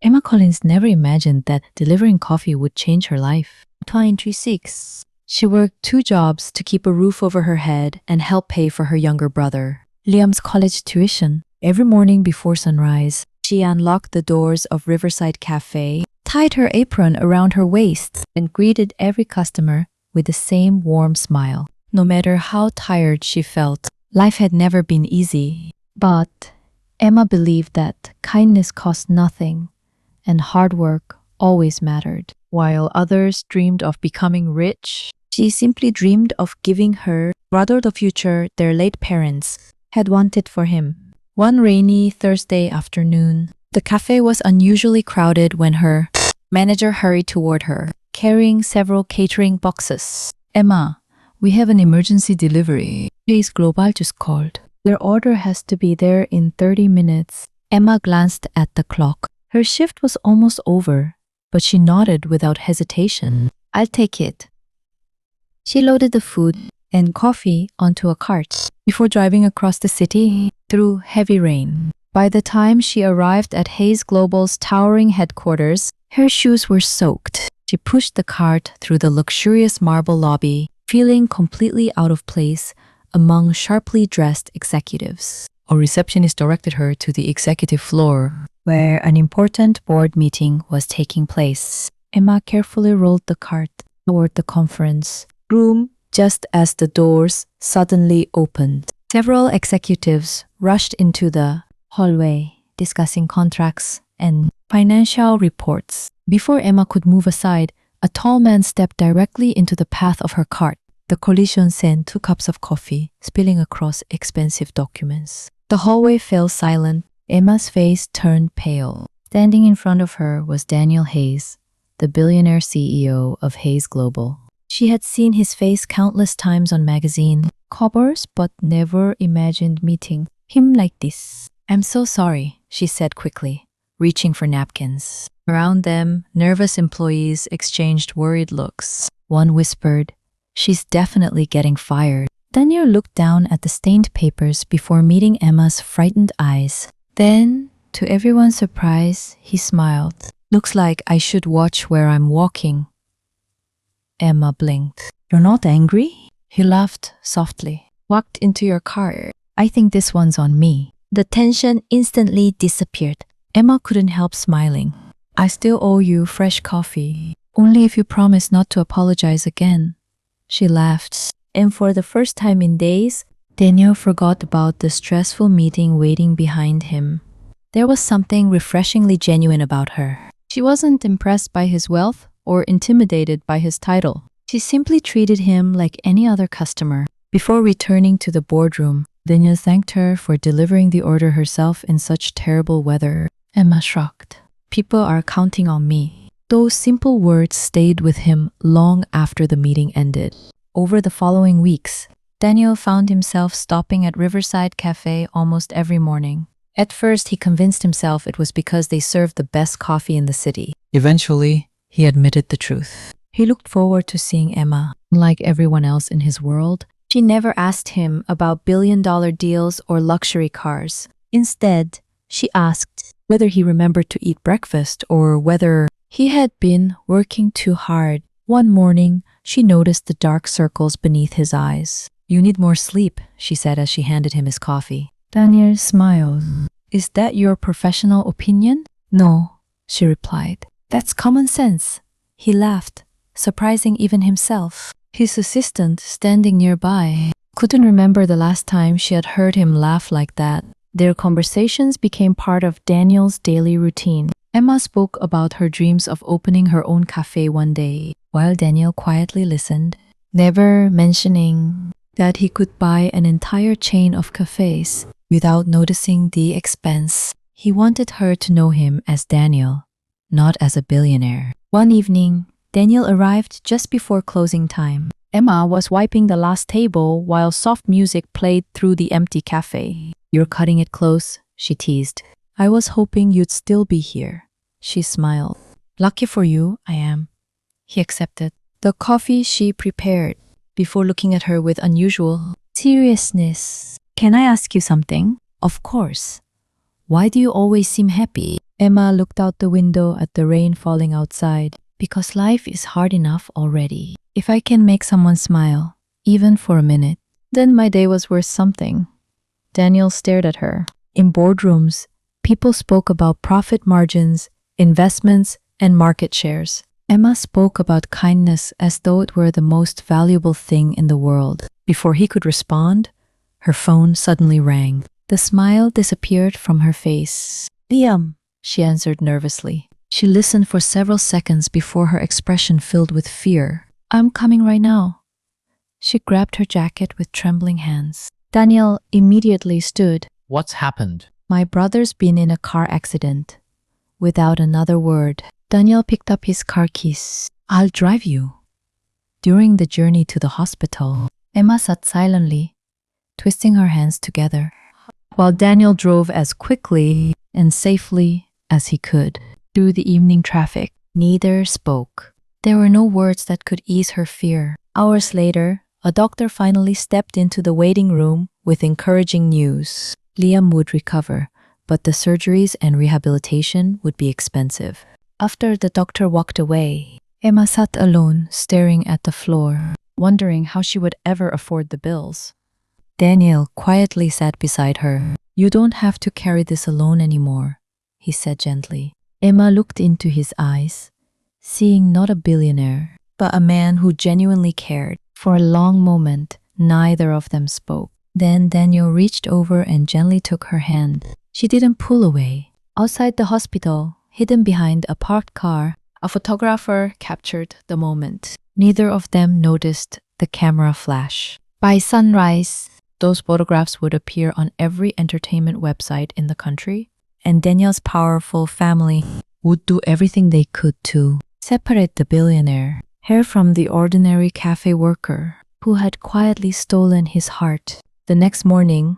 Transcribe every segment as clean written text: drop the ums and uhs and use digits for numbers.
Emma Collins never imagined that delivering coffee would change her life. 26. She worked 2 jobs to keep a roof over her head and help pay for her younger brother, Liam's college tuition. Every morning before sunrise, she unlocked the doors of Riverside Café, tied her apron around her waist, and greeted every customer with the same warm smile. No matter how tired she felt, life had never been easy. But Emma believed that kindness cost nothing and hard work always mattered. While others dreamed of becoming rich, she simply dreamed of giving her brother the future their late parents had wanted for him. One rainy Thursday afternoon, the cafe was unusually crowded when her manager hurried toward her, carrying several catering boxes. Emma, we have an emergency delivery. Café Global just called. Their order has to be there in 30 minutes. Emma glanced at the clock. Her shift was almost over, but she nodded without hesitation. I'll take it. She loaded the food and coffee onto a cart before driving across the city through heavy rain. By the time she arrived at Hayes Global's towering headquarters, her shoes were soaked. She pushed the cart through the luxurious marble lobby, feeling completely out of place among sharply dressed executives. A receptionist directed her to the executive floor, where an important board meeting was taking place. Emma carefully rolled the cart toward the conference room just as the doors suddenly opened. Several executives rushed into the hallway, discussing contracts and financial reports. Before Emma could move aside, a tall man stepped directly into the path of her cart. The collision sent 2 cups of coffee spilling across expensive documents. The hallway fell silent. Emma's face turned pale. Standing in front of her was Daniel Hayes, the billionaire CEO of Hayes Global. She had seen his face countless times on magazine covers, but never imagined meeting him like this. I'm so sorry, she said quickly, reaching for napkins. Around them, nervous employees exchanged worried looks. One whispered, "She's definitely getting fired." Daniel looked down at the stained papers before meeting Emma's frightened eyes. Then, to everyone's surprise, he smiled. "Looks like I should watch where I'm walking." Emma blinked. "You're not angry?" He laughed softly. "Walked into your car. I think this one's on me." The tension instantly disappeared. Emma couldn't help smiling. "I still owe you fresh coffee. Only if you promise not to apologize again." She laughed. And for the first time in days, Daniel forgot about the stressful meeting waiting behind him. There was something refreshingly genuine about her. She wasn't impressed by his wealth or intimidated by his title. She simply treated him like any other customer. Before returning to the boardroom, Daniel thanked her for delivering the order herself in such terrible weather. Emma shrugged. "People are counting on me." Those simple words stayed with him long after the meeting ended. Over the following weeks, Daniel found himself stopping at Riverside Café almost every morning. At first, he convinced himself it was because they served the best coffee in the city. Eventually, he admitted the truth. He looked forward to seeing Emma. Like everyone else in his world, she never asked him about billion-dollar deals or luxury cars. Instead, she asked whether he remembered to eat breakfast or whether he had been working too hard. One morning, she noticed the dark circles beneath his eyes. "You need more sleep," she said as she handed him his coffee. Daniel smiled. "Is that your professional opinion?" "No," she replied. "That's common sense." He laughed, surprising even himself. His assistant, standing nearby, couldn't remember the last time she had heard him laugh like that. Their conversations became part of Daniel's daily routine. Emma spoke about her dreams of opening her own cafe one day, while Daniel quietly listened, never mentioning that he could buy an entire chain of cafes without noticing the expense. He wanted her to know him as Daniel, not as a billionaire. One evening, Daniel arrived just before closing time. Emma was wiping the last table while soft music played through the empty cafe. "You're cutting it close," she teased. "I was hoping you'd still be here." She smiled. "Lucky for you, I am." He accepted the coffee she prepared before looking at her with unusual seriousness. "Can I ask you something?" "Of course. Why do you always seem happy?" Emma looked out the window at the rain falling outside. Because life is hard enough already. If I can make someone smile, even for a minute, then my day was worth something. Daniel stared at her. In boardrooms, people spoke about profit margins, investments, and market shares. Emma spoke about kindness as though it were the most valuable thing in the world. Before he could respond, her phone suddenly rang. The smile disappeared from her face. Liam, she answered nervously. She listened for several seconds before her expression filled with fear. I'm coming right now. She grabbed her jacket with trembling hands. Daniel immediately stood. What's happened? My brother's been in a car accident. Without another word, Daniel picked up his car keys. I'll drive you. During the journey to the hospital, Emma sat silently, twisting her hands together, while Daniel drove as quickly and safely as he could. Through the evening traffic, neither spoke. There were no words that could ease her fear. Hours later, a doctor finally stepped into the waiting room with encouraging news. Liam would recover, but the surgeries and rehabilitation would be expensive. After the doctor walked away, Emma sat alone, staring at the floor, wondering how she would ever afford the bills. Daniel quietly sat beside her. You don't have to carry this alone anymore, he said gently. Emma looked into his eyes, seeing not a billionaire, but a man who genuinely cared. For a long moment, neither of them spoke. Then Daniel reached over and gently took her hand. She didn't pull away. Outside the hospital, hidden behind a parked car, a photographer captured the moment. Neither of them noticed the camera flash. By sunrise, those photographs would appear on every entertainment website in the country, and Daniel's powerful family would do everything they could to separate the billionaire hair from the ordinary cafe worker who had quietly stolen his heart. The next morning,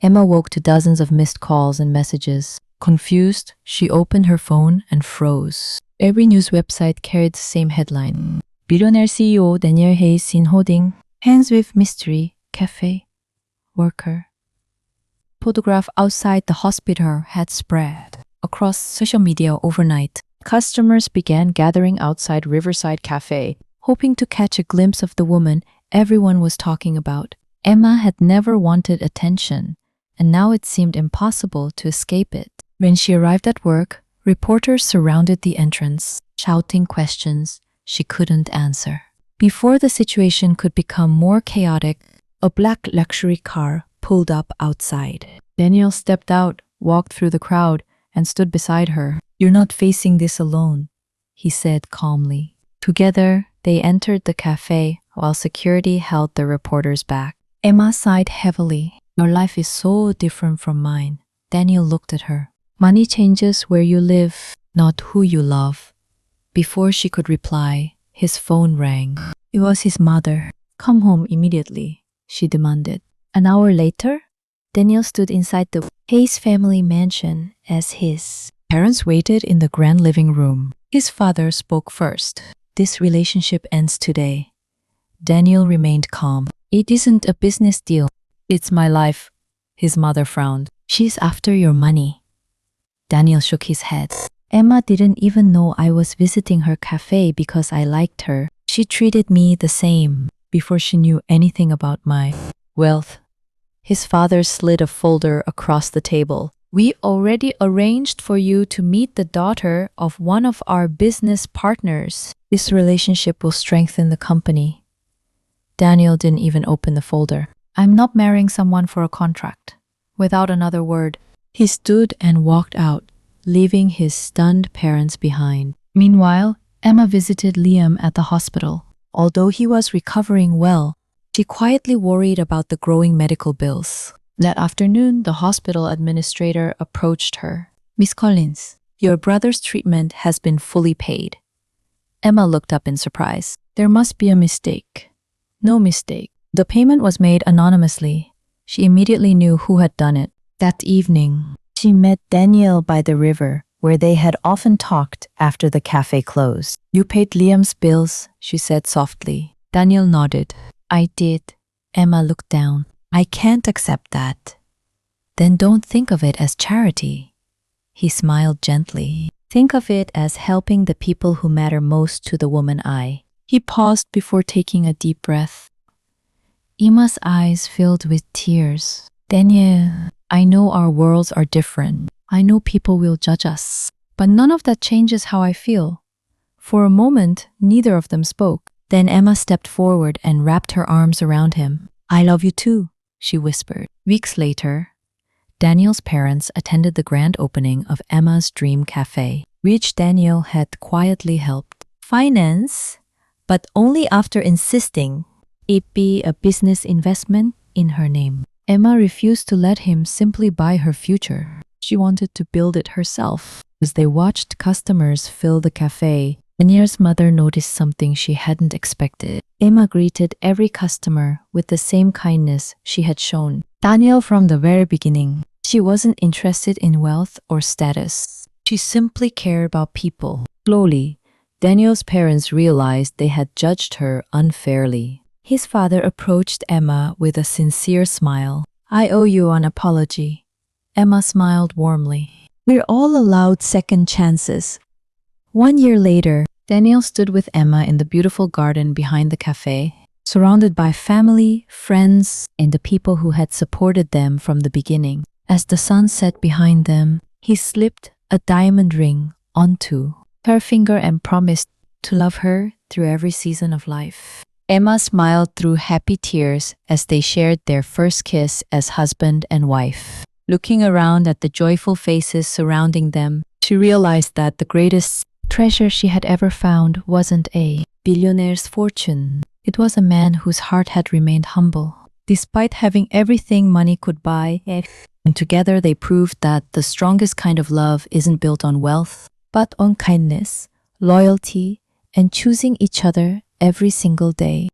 Emma woke to dozens of missed calls and messages. Confused, she opened her phone and froze. Every news website carried the same headline. Billionaire CEO Daniel Hayes in holding, hands with mystery, cafe worker. Photograph outside the hospital had spread across social media overnight. Customers began gathering outside Riverside Cafe, hoping to catch a glimpse of the woman everyone was talking about. Emma had never wanted attention, and now it seemed impossible to escape it. When she arrived at work, reporters surrounded the entrance, shouting questions she couldn't answer. Before the situation could become more chaotic, a black luxury car pulled up outside. Daniel stepped out, walked through the crowd, and stood beside her. You're not facing this alone, he said calmly. Together, they entered the cafe while security held the reporters back. Emma sighed heavily. Your life is so different from mine. Daniel looked at her. Money changes where you live, not who you love. Before she could reply, his phone rang. It was his mother. Come home immediately, she demanded. An hour later, Daniel stood inside the Hayes family mansion as his parents waited in the grand living room. His father spoke first. This relationship ends today. Daniel remained calm. It isn't a business deal. It's my life. His mother frowned. She's after your money. Daniel shook his head. Emma didn't even know I was visiting her cafe because I liked her. She treated me the same before she knew anything about my wealth. His father slid a folder across the table. We already arranged for you to meet the daughter of one of our business partners. This relationship will strengthen the company. Daniel didn't even open the folder. I'm not marrying someone for a contract. Without another word, he stood and walked out, leaving his stunned parents behind. Meanwhile, Emma visited Liam at the hospital. Although he was recovering well, she quietly worried about the growing medical bills. That afternoon, the hospital administrator approached her. Miss Collins, your brother's treatment has been fully paid. Emma looked up in surprise. There must be a mistake. No mistake. The payment was made anonymously. She immediately knew who had done it. That evening, she met Daniel by the river, where they had often talked after the cafe closed. You paid Liam's bills, she said softly. Daniel nodded. I did. Emma looked down. I can't accept that. Then don't think of it as charity. He smiled gently. Think of it as helping the people who matter most to the woman I. He paused before taking a deep breath. Emma's eyes filled with tears. Daniel, I know our worlds are different. I know people will judge us. But none of that changes how I feel. For a moment, neither of them spoke. Then Emma stepped forward and wrapped her arms around him. I love you too, she whispered. Weeks later, Daniel's parents attended the grand opening of Emma's dream cafe, which Daniel had quietly helped finance, but only after insisting it be a business investment in her name. Emma refused to let him simply buy her future. She wanted to build it herself. As they watched customers fill the cafe, Daniel's mother noticed something she hadn't expected. Emma greeted every customer with the same kindness she had shown Daniel from the very beginning. She wasn't interested in wealth or status. She simply cared about people. Slowly, Daniel's parents realized they had judged her unfairly. His father approached Emma with a sincere smile. I owe you an apology. Emma smiled warmly. We're all allowed second chances. 1 year later, Daniel stood with Emma in the beautiful garden behind the cafe, surrounded by family, friends, and the people who had supported them from the beginning. As the sun set behind them, he slipped a diamond ring onto her finger and promised to love her through every season of life. Emma smiled through happy tears as they shared their first kiss as husband and wife. Looking around at the joyful faces surrounding them, she realized that the greatest treasure she had ever found wasn't a billionaire's fortune. It was a man whose heart had remained humble, despite having everything money could buy. And together they proved that the strongest kind of love isn't built on wealth, but on kindness, loyalty, and choosing each other every single day.